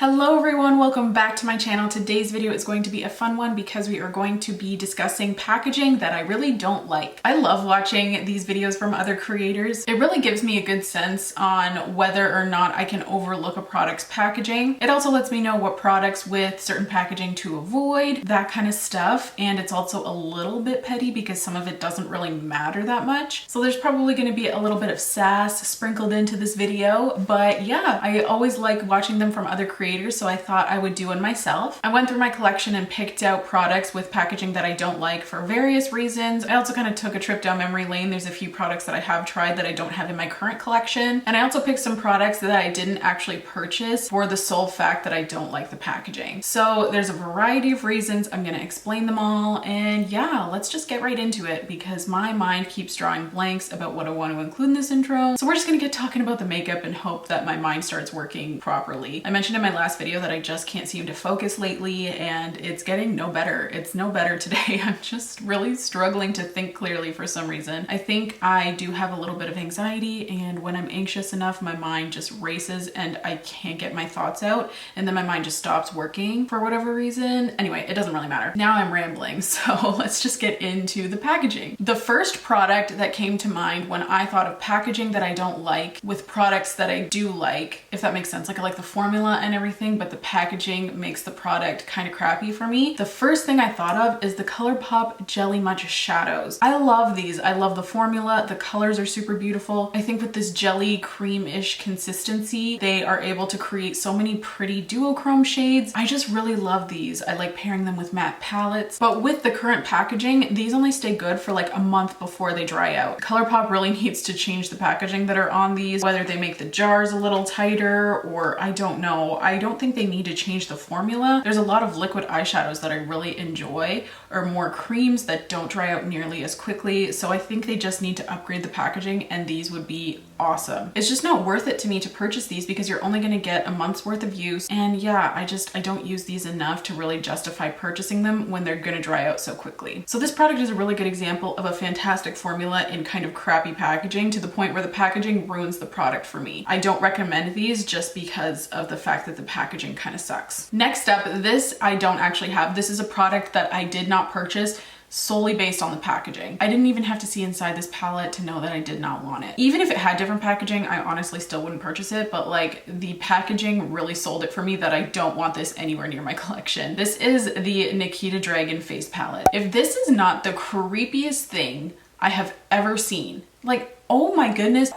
Hello everyone, welcome back to my channel. Today's video is going to be a fun one because we are going to be discussing packaging that I really don't like. I love watching these videos from other creators. It really gives me a good sense on whether or not I can overlook a product's packaging. It also lets me know what products with certain packaging to avoid, that kind of stuff. And it's also a little bit petty because some of it doesn't really matter that much. So there's probably going to be a little bit of sass sprinkled into this video, but yeah, I always like watching them from other creators, so I thought I would do one myself. I went through my collection and picked out products with packaging that I don't like for various reasons. I also kind of took a trip down memory lane. There's a few products that I have tried that I don't have in my current collection. And I also picked some products that I didn't actually purchase for the sole fact that I don't like the packaging. So there's a variety of reasons. I'm going to explain them all. And yeah, let's just get right into it because my mind keeps drawing blanks about what I want to include in this intro. So we're just going to get talking about the makeup and hope that my mind starts working properly. I mentioned in my last video that I just can't seem to focus lately, and it's getting no better. It's no better today. I'm just really struggling to think clearly for some reason. I think I do have a little bit of anxiety, and when I'm anxious enough, my mind just races and I can't get my thoughts out, and then my mind just stops working for whatever reason. Anyway, it doesn't really matter. Now I'm rambling, so let's just get into the packaging. The first product that came to mind when I thought of packaging that I don't like with products that I do like, if that makes sense. Like I like the formula and everything, but the packaging makes the product kind of crappy for me. The first thing I thought of is the Colourpop Jelly Much shadows. I love these. I love the formula. The colors are super beautiful. I think with this jelly cream-ish consistency, they are able to create so many pretty duochrome shades. I just really love these. I like pairing them with matte palettes, but with the current packaging, these only stay good for like a month before they dry out. Colourpop really needs to change the packaging that are on these, whether they make the jars a little tighter or I don't know. I don't think they need to change the formula. There's a lot of liquid eyeshadows that I really enjoy, or more creams that don't dry out nearly as quickly. So I think they just need to upgrade the packaging and these would be awesome. It's just not worth it to me to purchase these because you're only going to get a month's worth of use. And yeah, I don't use these enough to really justify purchasing them when they're going to dry out so quickly. So this product is a really good example of a fantastic formula in kind of crappy packaging to the point where the packaging ruins the product for me. I don't recommend these just because of the fact that the packaging kind of sucks. Next up, this I don't actually have. This is a product that I did not purchase solely based on the packaging. I didn't even have to see inside this palette to know that I did not want it. Even if it had different packaging, I honestly still wouldn't purchase it, but like the packaging really sold it for me that I don't want this anywhere near my collection. This is the Nikita Dragon Face Palette. If this is not the creepiest thing I have ever seen, like, oh my goodness,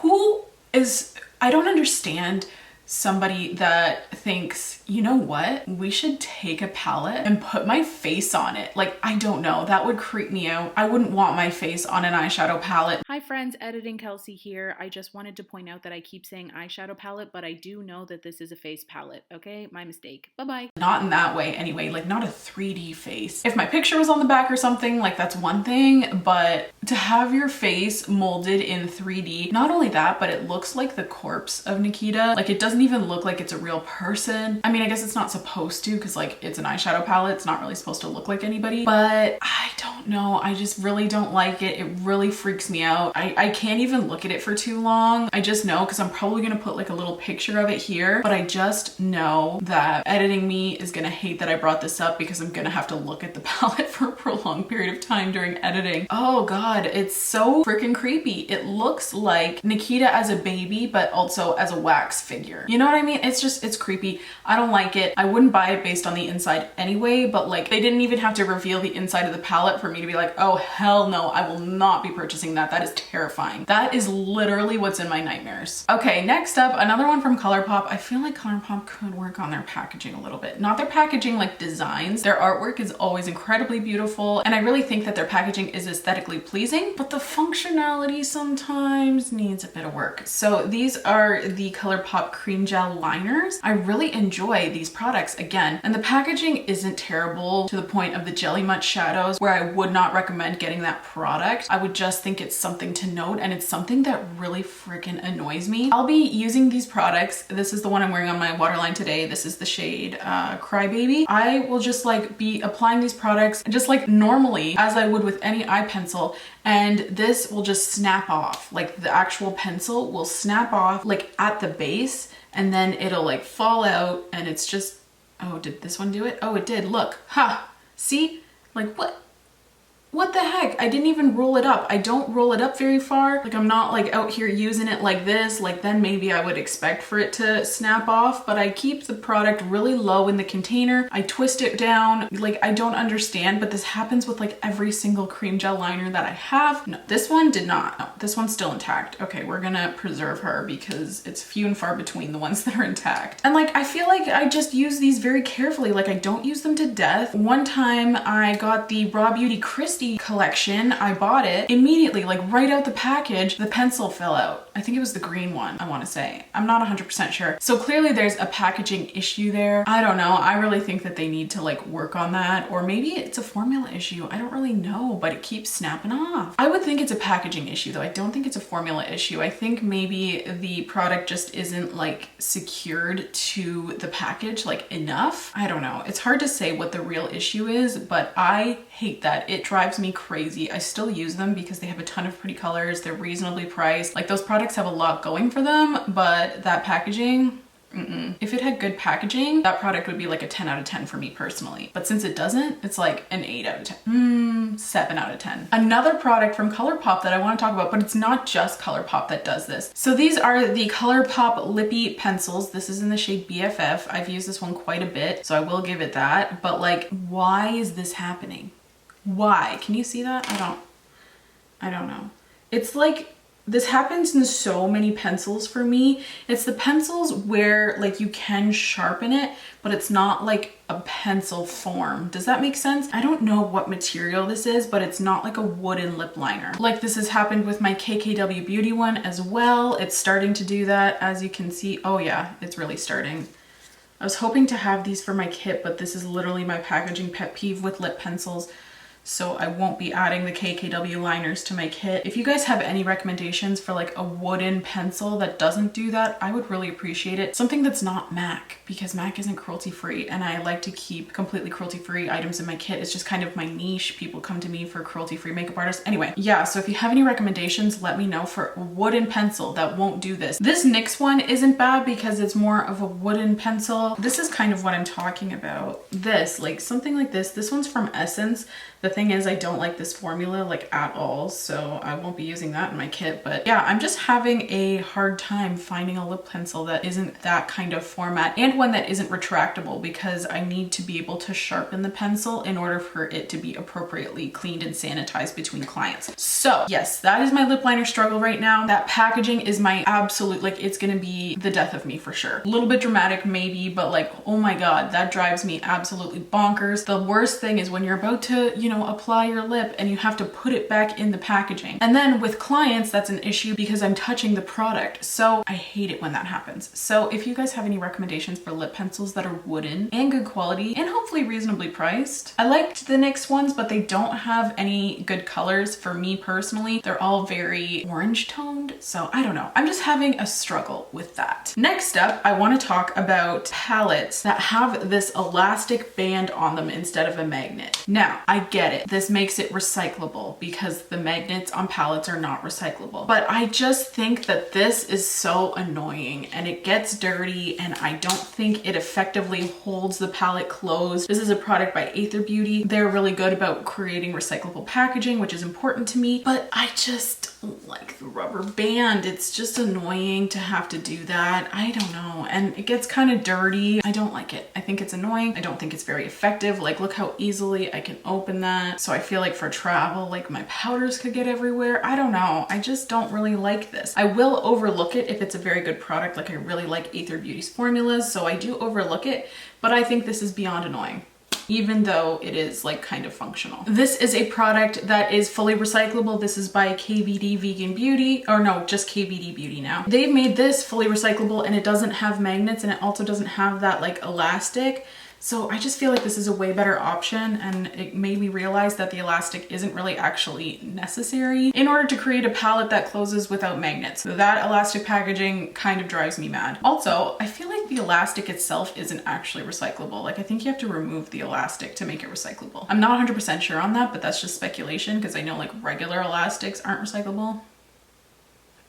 I don't understand somebody that thinks, you know what, we should take a palette and put my face on it. Like, I don't know, that would creep me out. I wouldn't want my face on an eyeshadow palette. Hi friends, Editing Kelsey here. I just wanted to point out that I keep saying eyeshadow palette, but I do know that this is a face palette, okay? My mistake. Bye-bye. Not in that way anyway, like not a 3D face. If my picture was on the back or something, like that's one thing, but to have your face molded in 3D, not only that, but it looks like the corpse of Nikita. Like it doesn't even look like it's a real person. I mean, I guess it's not supposed to because like it's an eyeshadow palette. It's not really supposed to look like anybody, but I don't know. I just really don't like it. It really freaks me out. I can't even look at it for too long. I just know because I'm probably going to put like a little picture of it here, but I just know that editing me is going to hate that I brought this up because I'm going to have to look at the palette for a prolonged period of time during editing. Oh God, it's so freaking creepy. It looks like Nikita as a baby, but also as a wax figure. You know what I mean? It's creepy. I don't like it. I wouldn't buy it based on the inside anyway, but like they didn't even have to reveal the inside of the palette for me to be like, oh hell no, I will not be purchasing that. That is terrifying. That is literally what's in my nightmares. Okay, next up, another one from Colourpop. I feel like Colourpop could work on their packaging a little bit. Not their packaging like designs. Their artwork is always incredibly beautiful, and I really think that their packaging is aesthetically pleasing, but the functionality sometimes needs a bit of work. So these are the Colourpop Cream Gel Liners. I really enjoy these products again, and the packaging isn't terrible to the point of the Jelly Much shadows where I would not recommend getting that product. I would just think it's something to note, and it's something that really freaking annoys me. I'll be using these products. This is the one I'm wearing on my waterline today. This is the shade Crybaby. I will just like be applying these products just like normally as I would with any eye pencil, and this will just snap off. Like the actual pencil will snap off like at the base, and then it'll like fall out and it's just, oh, did this one do it? Oh, it did. Look, ha, see, like what the heck? I didn't even roll it up. I don't roll it up very far. Like I'm not like out here using it like this. Like then maybe I would expect for it to snap off, but I keep the product really low in the container. I twist it down. Like I don't understand, but this happens with like every single cream gel liner that I have. No, this one did not. No, this one's still intact. Okay, we're gonna preserve her because it's few and far between the ones that are intact. And like, I feel like I just use these very carefully. Like I don't use them to death. One time I got the Raw Beauty Christie collection. I bought it immediately, like right out the package, the pencil fell out. I think it was the green one, I want to say. I'm not 100% sure. So clearly there's a packaging issue there. I don't know. I really think that they need to like work on that, or maybe it's a formula issue. I don't really know, but it keeps snapping off. I would think it's a packaging issue though. I don't think it's a formula issue. I think maybe the product just isn't like secured to the package like enough. I don't know. It's hard to say what the real issue is, but I hate that. It drives me crazy. I still use them because they have a ton of pretty colors. They're reasonably priced. Like those products have a lot going for them, but that packaging, if it had good packaging, that product would be like a 10 out of 10 for me personally. But since it doesn't, it's like an 8 out of 10. 7 out of 10. Another product from Colourpop that I want to talk about, but it's not just Colourpop that does this. So these are the Colourpop Lippy pencils. This is in the shade BFF. I've used this one quite a bit, so I will give it that. But like, why is this happening? Why? Can you see that? I don't know. It's like, this happens in so many pencils for me. It's the pencils where like you can sharpen it, but it's not like a pencil form. Does that make sense? I don't know what material this is, but it's not like a wooden lip liner. Like this has happened with my KKW Beauty one as well. It's starting to do that, as you can see. Oh yeah, it's really starting. I was hoping to have these for my kit, but this is literally my packaging pet peeve with lip pencils. So I won't be adding the KKW liners to my kit. If you guys have any recommendations for like a wooden pencil that doesn't do that, I would really appreciate it. Something that's not MAC, because MAC isn't cruelty free and I like to keep completely cruelty free items in my kit. It's just kind of my niche. People come to me for cruelty free makeup artists. Anyway, yeah, so if you have any recommendations, let me know for a wooden pencil that won't do this. This NYX one isn't bad because it's more of a wooden pencil. This is kind of what I'm talking about. This, like something like this. This one's from Essence. The thing is, I don't like this formula like at all, so I won't be using that in my kit. But yeah, I'm just having a hard time finding a lip pencil that isn't that kind of format and one that isn't retractable, because I need to be able to sharpen the pencil in order for it to be appropriately cleaned and sanitized between clients. So yes, that is my lip liner struggle right now. That packaging is my absolute, like, it's gonna be the death of me for sure. A little bit dramatic maybe, but like, oh my God, that drives me absolutely bonkers. The worst thing is when you're about to, you know, apply your lip and you have to put it back in the packaging. And then with clients, that's an issue because I'm touching the product. So I hate it when that happens. So if you guys have any recommendations for lip pencils that are wooden and good quality and hopefully reasonably priced. I liked the NYX ones, but they don't have any good colors for me personally. They're all very orange toned. So I don't know. I'm just having a struggle with that. Next up, I want to talk about palettes that have this elastic band on them instead of a magnet. Now, I get it. This makes it recyclable because the magnets on palettes are not recyclable. But I just think that this is so annoying and it gets dirty and I don't think it effectively holds the palette closed. This is a product by Aether Beauty. They're really good about creating recyclable packaging, which is important to me, but I just don't like the rubber band. It's just annoying to have to do that. I don't know. And it gets kind of dirty. I don't like it. I think it's annoying. I don't think it's very effective. Like, look how easily I can open that. So I feel like for travel, like my powders could get everywhere. I don't know. I just don't really like this. I will overlook it if it's a very good product. Like, I really like Aether Beauty's formulas, so I do overlook it, but I think this is beyond annoying, even though it is like kind of functional. This is a product that is fully recyclable. This is by KVD Vegan Beauty, or no, just KVD Beauty now. They've made this fully recyclable and it doesn't have magnets and it also doesn't have that like elastic. So I just feel like this is a way better option, and it made me realize that the elastic isn't really actually necessary in order to create a palette that closes without magnets. So that elastic packaging kind of drives me mad. Also, I feel like the elastic itself isn't actually recyclable. Like, I think you have to remove the elastic to make it recyclable. I'm not 100% sure on that, but that's just speculation because I know like regular elastics aren't recyclable.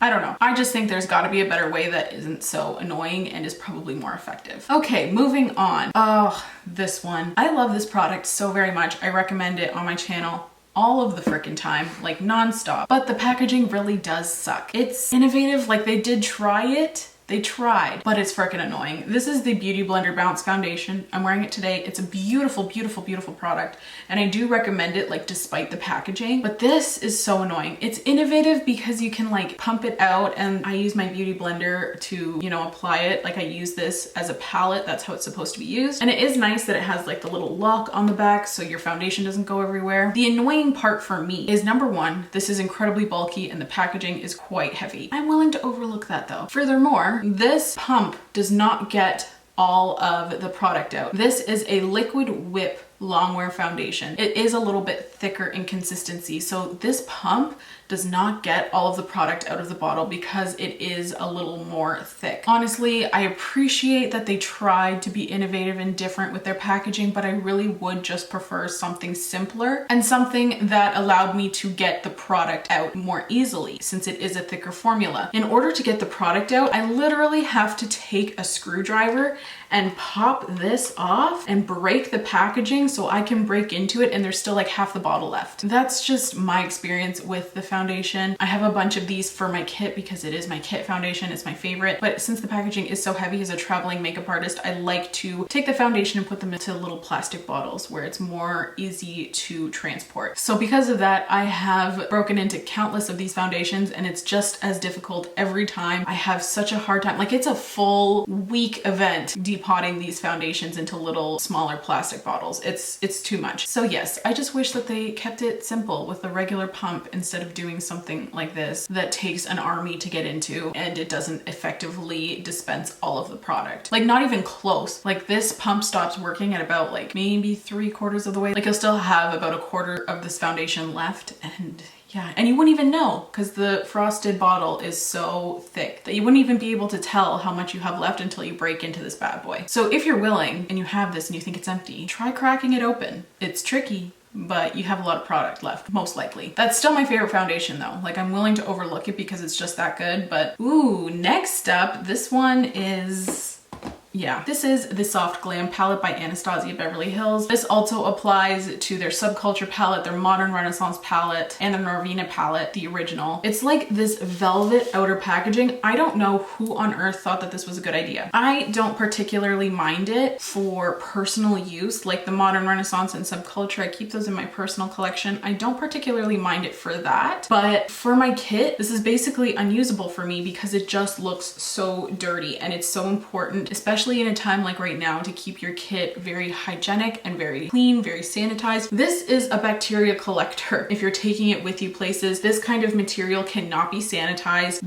I don't know. I just think there's got to be a better way that isn't so annoying and is probably more effective. Okay, moving on. Oh, this one. I love this product so very much. I recommend it on my channel all of the frickin' time, like nonstop. But the packaging really does suck. It's innovative, like they did try it. They tried, but it's freaking annoying. This is the Beauty Blender Bounce Foundation. I'm wearing it today. It's a beautiful, beautiful, beautiful product. And I do recommend it, like, despite the packaging, but this is so annoying. It's innovative because you can like pump it out, and I use my Beauty Blender to, you know, apply it. Like I use this as a palette. That's how it's supposed to be used. And it is nice that it has like the little lock on the back so your foundation doesn't go everywhere. The annoying part for me is, number one, this is incredibly bulky and the packaging is quite heavy. I'm willing to overlook that though. Furthermore, this pump does not get all of the product out. This is a liquid whip longwear foundation. It is a little bit thicker in consistency, so this pump does not get all of the product out of the bottle because it is a little more thick. Honestly, I appreciate that they tried to be innovative and different with their packaging, but I really would just prefer something simpler and something that allowed me to get the product out more easily, since it is a thicker formula. In order to get the product out, I literally have to take a screwdriver and pop this off and break the packaging so I can break into it, and there's still like half the bottle left. That's just my experience with the foundation. I have a bunch of these for my kit because it is my kit foundation. It's my favorite, but since the packaging is so heavy as a traveling makeup artist, I like to take the foundation and put them into little plastic bottles where it's more easy to transport. So because of that, I have broken into countless of these foundations, and it's just as difficult every time. I have such a hard time. Like, it's a full week event depotting these foundations into little smaller plastic bottles. It's too much. So yes, I just wish that they kept it simple with the regular pump instead of doing something like this that takes an army to get into, and it doesn't effectively dispense all of the product. Like, not even close. Like, this pump stops working at about like maybe 3/4 of the way. Like, you'll still have about a quarter of this foundation left, and yeah, and you wouldn't even know because the frosted bottle is so thick that you wouldn't even be able to tell how much you have left until you break into this bad boy. So if you're willing and you have this and you think it's empty, try cracking it open. It's tricky, but you have a lot of product left, most likely. That's still my favorite foundation though. Like, I'm willing to overlook it because it's just that good. But ooh, next up, this one is... yeah, this is the Soft Glam palette by Anastasia Beverly Hills. This also applies to their Subculture palette, their Modern Renaissance palette, and their Norvina palette, the original. It's like this velvet outer packaging. I don't know who on earth thought that this was a good idea. I don't particularly mind it for personal use, like the Modern Renaissance and Subculture. I keep those in my personal collection. I don't particularly mind it for that, but for my kit, this is basically unusable for me because it just looks so dirty, and it's so important, especially in a time like right now, to keep your kit very hygienic and very clean, very sanitized. This is a bacteria collector. If you're taking it with you places, this kind of material cannot be sanitized.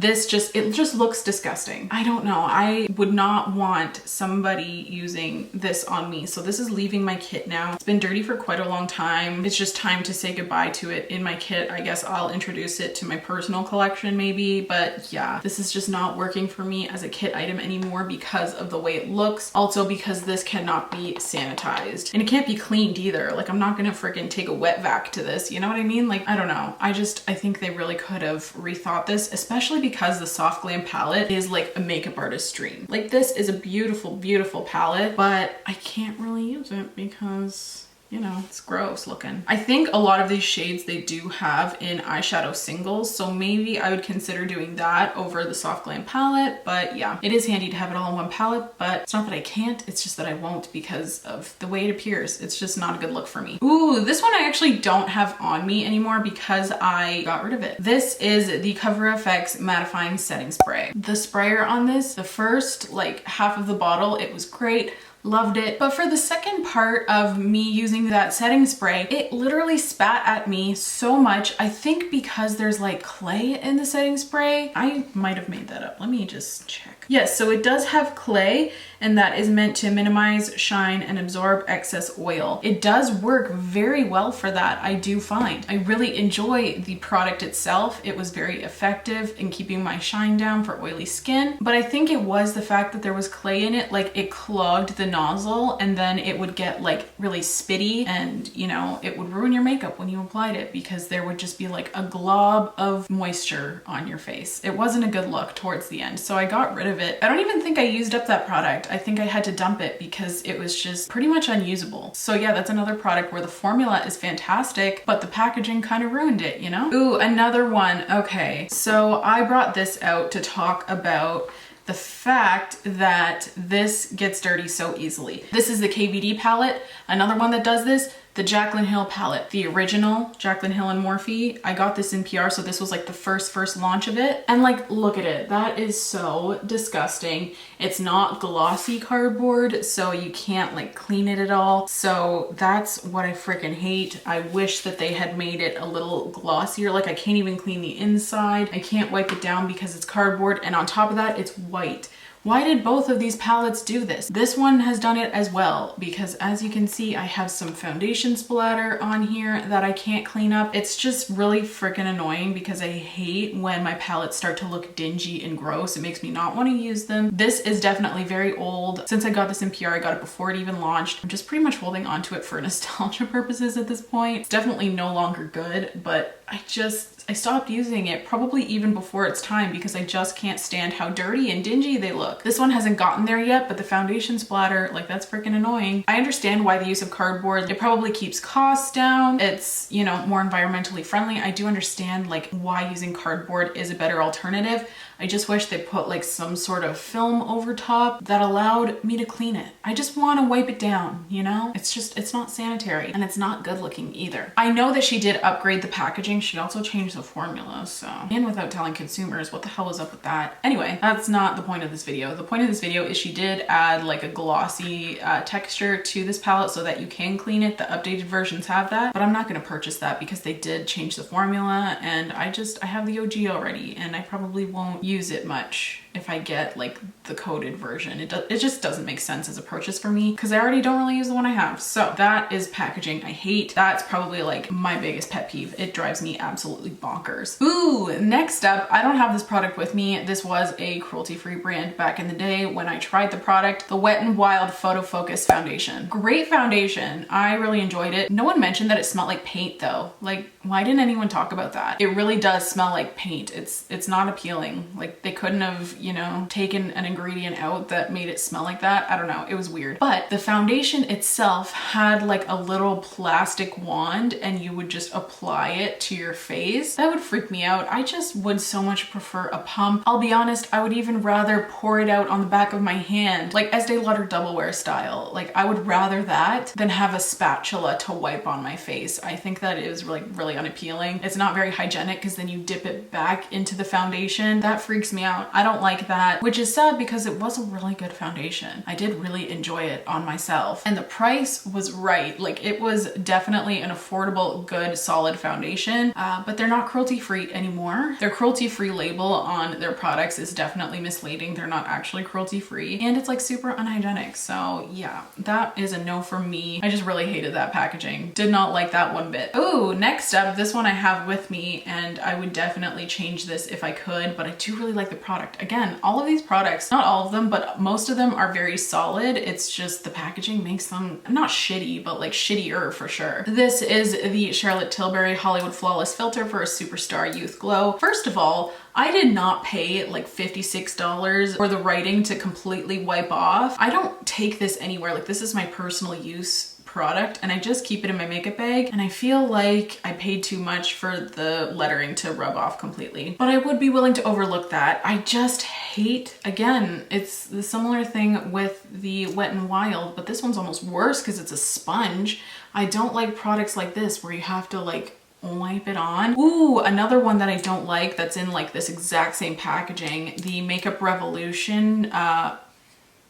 It just looks disgusting. I don't know. I would not want somebody using this on me. So this is leaving my kit now. It's been dirty for quite a long time. It's just time to say goodbye to it in my kit. I guess I'll introduce it to my personal collection maybe, but yeah, this is just not working for me as a kit item anymore because of the way it looks. Also because this cannot be sanitized and it can't be cleaned either. Like, I'm not gonna freaking take a wet vac to this, you know what I mean? Like, I don't know. I think they really could have rethought this, especially because the Soft Glam palette is like a makeup artist's dream. Like, this is a beautiful, beautiful palette, but I can't really use it because, you know, it's gross looking. I think a lot of these shades they do have in eyeshadow singles, so maybe I would consider doing that over the Soft Glam palette. But yeah, it is handy to have it all in one palette, but it's not that I can't, it's just that I won't because of the way it appears. It's just not a good look for me. Ooh, this one I actually don't have on me anymore because I got rid of it. This is the Cover FX Mattifying Setting Spray. The sprayer on this, the first like half of the bottle, it was great. Loved it. But for the second part of me using that setting spray, it literally spat at me so much. I think because there's like clay in the setting spray. I might have made that up. Let me just check. Yes, so it does have clay, and that is meant to minimize shine and absorb excess oil. It does work very well for that, I do find. I really enjoy the product itself. It was very effective in keeping my shine down for oily skin, but I think it was the fact that there was clay in it, like it clogged the nozzle and then it would get like really spitty, and you know, it would ruin your makeup when you applied it because there would just be like a glob of moisture on your face. It wasn't a good look towards the end, so I got rid of it. I don't even think I used up that product. I think I had to dump it because it was just pretty much unusable. So yeah, that's another product where the formula is fantastic, but the packaging kind of ruined it, you know? Ooh, another one. Okay, so I brought this out to talk about the fact that this gets dirty so easily. This is the KVD palette. Another one that does this, the Jaclyn Hill palette, the original Jaclyn Hill and Morphe. I got this in PR, so this was like the first launch of it. And like, look at it. That is so disgusting. It's not glossy cardboard, so you can't like clean it at all. So that's what I freaking hate. I wish that they had made it a little glossier. Like, I can't even clean the inside. I can't wipe it down because it's cardboard. And on top of that, it's white. Why did both of these palettes do this? This one has done it as well, because as you can see, I have some foundation splatter on here that I can't clean up. It's just really freaking annoying because I hate when my palettes start to look dingy and gross. It makes me not want to use them. This is definitely very old. Since I got this in PR, I got it before it even launched. I'm just pretty much holding on to it for nostalgia purposes at this point. It's definitely no longer good, but I stopped using it probably even before its time because I just can't stand how dirty and dingy they look. This one hasn't gotten there yet, but the foundation splatter, like, that's freaking annoying. I understand why the use of cardboard, it probably keeps costs down. It's, you know, more environmentally friendly. I do understand like why using cardboard is a better alternative. I just wish they put like some sort of film over top that allowed me to clean it. I just want to wipe it down, you know? It's not sanitary and it's not good looking either. I know that she did upgrade the packaging. She also changed the formula, so. And without telling consumers, what the hell is up with that? Anyway, that's not the point of this video. The point of this video is she did add like a glossy texture to this palette so that you can clean it. The updated versions have that, but I'm not going to purchase that because they did change the formula, and I have the OG already, and I probably won't use it much if I get like the coated version. It just doesn't make sense as a purchase for me because I already don't really use the one I have. So that is packaging I hate. That's probably like my biggest pet peeve. It drives me absolutely bonkers. Ooh, next up, I don't have this product with me. This was a cruelty-free brand back in the day when I tried the product, the Wet n Wild Photo Focus Foundation. Great foundation. I really enjoyed it. No one mentioned that it smelled like paint though. Like, why didn't anyone talk about that? It really does smell like paint. It's not appealing. Like, they couldn't have, you know, taken an ingredient out that made it smell like that. I don't know, it was weird. But the foundation itself had like a little plastic wand and you would just apply it to your face. That would freak me out. I just would so much prefer a pump. I'll be honest, I would even rather pour it out on the back of my hand, like Estee Lauder Doubleware style. Like, I would rather that than have a spatula to wipe on my face. I think that is like really unappealing. It's not very hygienic because then you dip it back into the foundation. That freaks me out. I don't like that, which is sad because it was a really good foundation. I did really enjoy it on myself, and the price was right. Like, it was definitely an affordable, good, solid foundation, but they're not cruelty-free anymore. Their cruelty-free label on their products is definitely misleading. They're not actually cruelty-free, and it's like super unhygienic. So yeah, that is a no for me. I just really hated that packaging. Did not like that one bit. Ooh, next up, this one I have with me, and I would definitely change this if I could, but I do really like the product. Again, all of these products, not all of them, but most of them are very solid. It's just the packaging makes them not shitty, but like shittier for sure. This is the Charlotte Tilbury Hollywood Flawless Filter for a Superstar Youth Glow. First of all, I did not pay like $56 for the writing to completely wipe off. I don't take this anywhere. Like, this is my personal use product and I just keep it in my makeup bag, and I feel like I paid too much for the lettering to rub off completely, but I would be willing to overlook that. I just hate, again, it's the similar thing with the Wet n Wild, but this one's almost worse because it's a sponge. I don't like products like this where you have to like wipe it on. Ooh, another one that I don't like that's in like this exact same packaging, the Makeup Revolution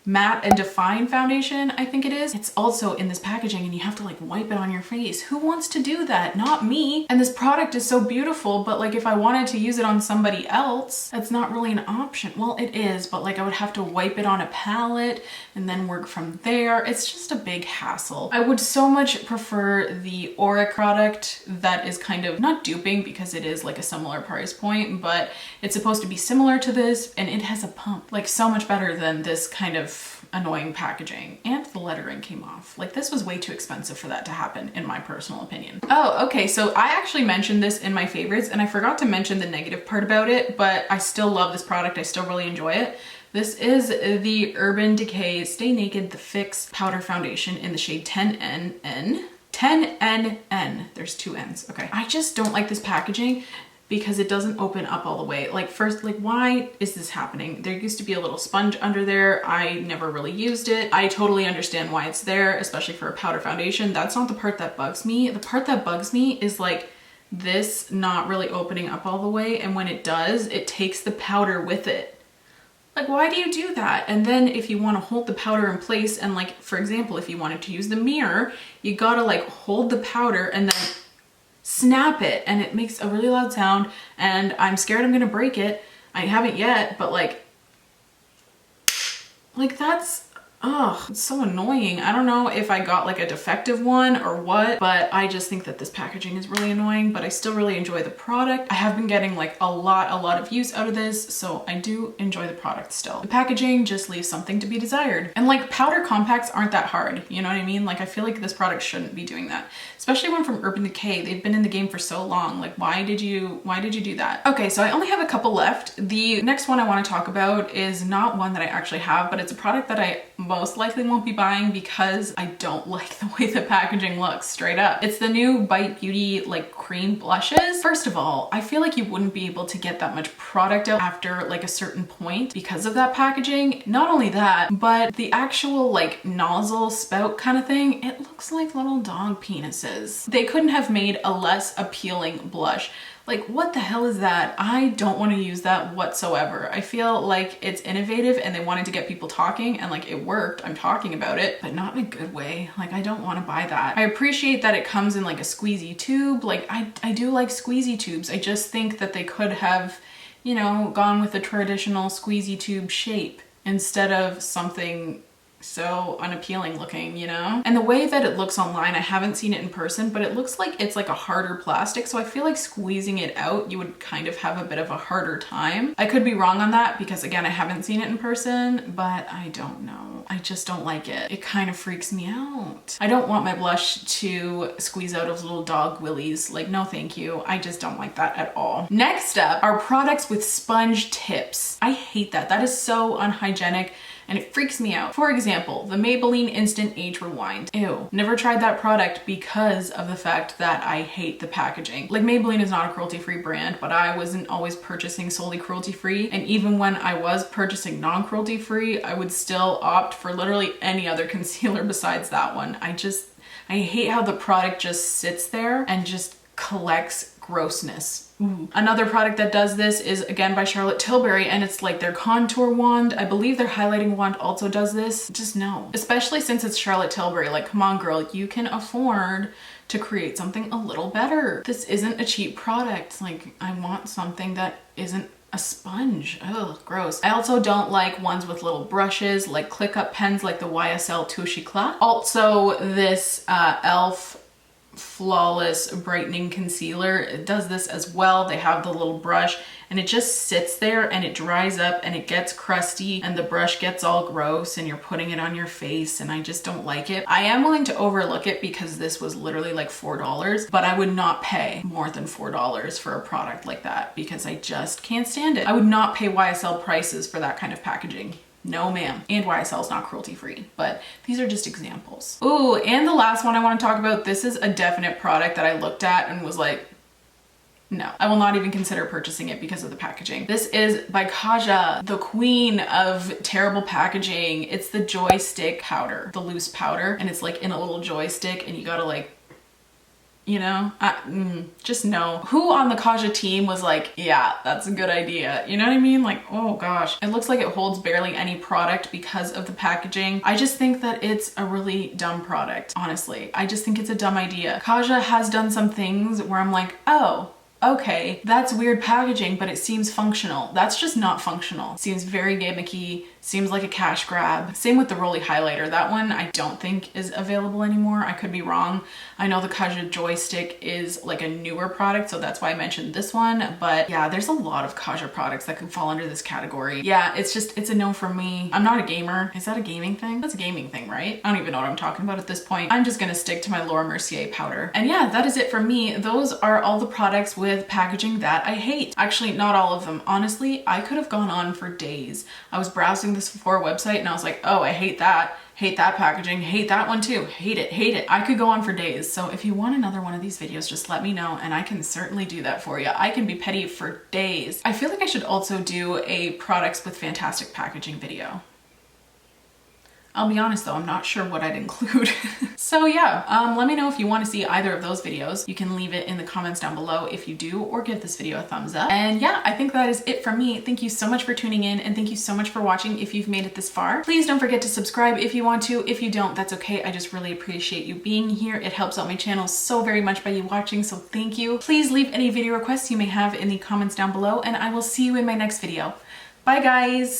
Matte and Define foundation, I think it is. It's also in this packaging and you have to like wipe it on your face. Who wants to do that? Not me. And this product is so beautiful, but like if I wanted to use it on somebody else, that's not really an option. Well, it is, but like I would have to wipe it on a palette and then work from there. It's just a big hassle. I would so much prefer the Auric product that is kind of not duping because it is like a similar price point, but it's supposed to be similar to this and it has a pump. Like, so much better than this kind of of annoying packaging, and the lettering came off. Like, this was way too expensive for that to happen, in my personal opinion. Oh, okay, so I actually mentioned this in my favorites, and I forgot to mention the negative part about it, but I still love this product. I still really enjoy it. This is the Urban Decay Stay Naked The Fix Powder Foundation in the shade 10NN. 10NN. There's 2 N's. Okay. I just don't like this packaging because it doesn't open up all the way. Like, first, like, why is this happening? There used to be a little sponge under there. I never really used it. I totally understand why it's there, especially for a powder foundation. That's not the part that bugs me. The part that bugs me is like this not really opening up all the way, and when it does, it takes the powder with it. Like, why do you do that? And then if you want to hold the powder in place, and like, for example, if you wanted to use the mirror, you gotta like hold the powder and then snap it, and it makes a really loud sound, and I'm scared I'm gonna break it. I haven't yet, but like that's, ugh, it's so annoying. I don't know if I got like a defective one or what, but I just think that this packaging is really annoying, but I still really enjoy the product. I have been getting like a lot of use out of this, so I do enjoy the product still. The packaging just leaves something to be desired. And like, powder compacts aren't that hard, you know what I mean? Like, I feel like this product shouldn't be doing that, especially one from Urban Decay. They've been in the game for so long. Like, why did you do that? Okay, so I only have a couple left. The next one I want to talk about is not one that I actually have, but it's a product that I most likely won't be buying because I don't like the way the packaging looks, straight up. It's the new Bite Beauty like cream blushes. First of all, I feel like you wouldn't be able to get that much product out after like a certain point because of that packaging. Not only that, but the actual like nozzle spout kind of thing, it looks like little dog penises. They couldn't have made a less appealing blush. Like, what the hell is that? I don't want to use that whatsoever. I feel like it's innovative and they wanted to get people talking, and like, it worked. I'm talking about it, but not in a good way. Like, I don't want to buy that. I appreciate that it comes in like a squeezy tube. Like, I do like squeezy tubes. I just think that they could have, you know, gone with the traditional squeezy tube shape instead of something so unappealing looking, you know? And the way that it looks online, I haven't seen it in person, but it looks like it's like a harder plastic. So I feel like squeezing it out, you would kind of have a bit of a harder time. I could be wrong on that because again, I haven't seen it in person, but I don't know. I just don't like it. It kind of freaks me out. I don't want my blush to squeeze out of little dog willies. Like, no, thank you. I just don't like that at all. Next up are products with sponge tips. I hate that. That is so unhygienic and it freaks me out. For example, the Maybelline Instant Age Rewind. Ew. Never tried that product because of the fact that I hate the packaging. Like, Maybelline is not a cruelty-free brand, but I wasn't always purchasing solely cruelty-free. And even when I was purchasing non-cruelty-free, I would still opt for literally any other concealer besides that one. I hate how the product just sits there and just collects grossness. Ooh. Another product that does this is again by Charlotte Tilbury, and it's like their contour wand. I believe their highlighting wand also does this. Just no. Especially since it's Charlotte Tilbury. Like, come on girl, you can afford to create something a little better. This isn't a cheap product. Like, I want something that isn't a sponge. Oh, gross. I also don't like ones with little brushes, like click up pens like the YSL Touche Eclat. Also this e.l.f. Flawless Brightening Concealer, it does this as well. They have the little brush and it just sits there and it dries up and it gets crusty and the brush gets all gross and you're putting it on your face, and I just don't like it. I am willing to overlook it because this was literally like $4, but I would not pay more than $4 for a product like that because I just can't stand it. I would not pay YSL prices for that kind of packaging. No ma'am. And YSL is not cruelty free, but these are just examples. Ooh, and the last one I want to talk about, this is a definite product that I looked at and was like, no, I will not even consider purchasing it because of the packaging. This is by Kaja, the queen of terrible packaging. It's the Joystick Powder, the loose powder, and it's like in a little joystick and you gotta like, you know, just no. Who on the Kaja team was like, yeah, that's a good idea. You know what I mean? Like, oh gosh. It looks like it holds barely any product because of the packaging. I just think that it's a really dumb product, honestly. I just think it's a dumb idea. Kaja has done some things where I'm like, oh, okay, that's weird packaging, but it seems functional. That's just not functional. Seems very gimmicky, seems like a cash grab. Same with the Rolly highlighter. That one I don't think is available anymore. I could be wrong. I know the Kaja Joystick is like a newer product, so that's why I mentioned this one. But yeah, there's a lot of Kaja products that could fall under this category. Yeah, it's a no for me. I'm not a gamer. Is that a gaming thing? That's a gaming thing, right? I don't even know what I'm talking about at this point. I'm just gonna stick to my Laura Mercier powder. And yeah, that is it for me. Those are all the products with packaging that I hate. Actually, not all of them. Honestly, I could have gone on for days. I was browsing this Sephora website and I was like, oh, I hate that. Hate that packaging, hate that one too, hate it, hate it. I could go on for days. So if you want another one of these videos, just let me know and I can certainly do that for you. I can be petty for days. I feel like I should also do a products with fantastic packaging video. I'll be honest though, I'm not sure what I'd include. So yeah, let me know if you want to see either of those videos. You can leave it in the comments down below if you do, or give this video a thumbs up. And yeah, I think that is it from me. Thank you so much for tuning in, and thank you so much for watching if you've made it this far. Please don't forget to subscribe if you want to. If you don't, that's okay. I just really appreciate you being here. It helps out my channel so very much by you watching, so thank you. Please leave any video requests you may have in the comments down below, and I will see you in my next video. Bye guys!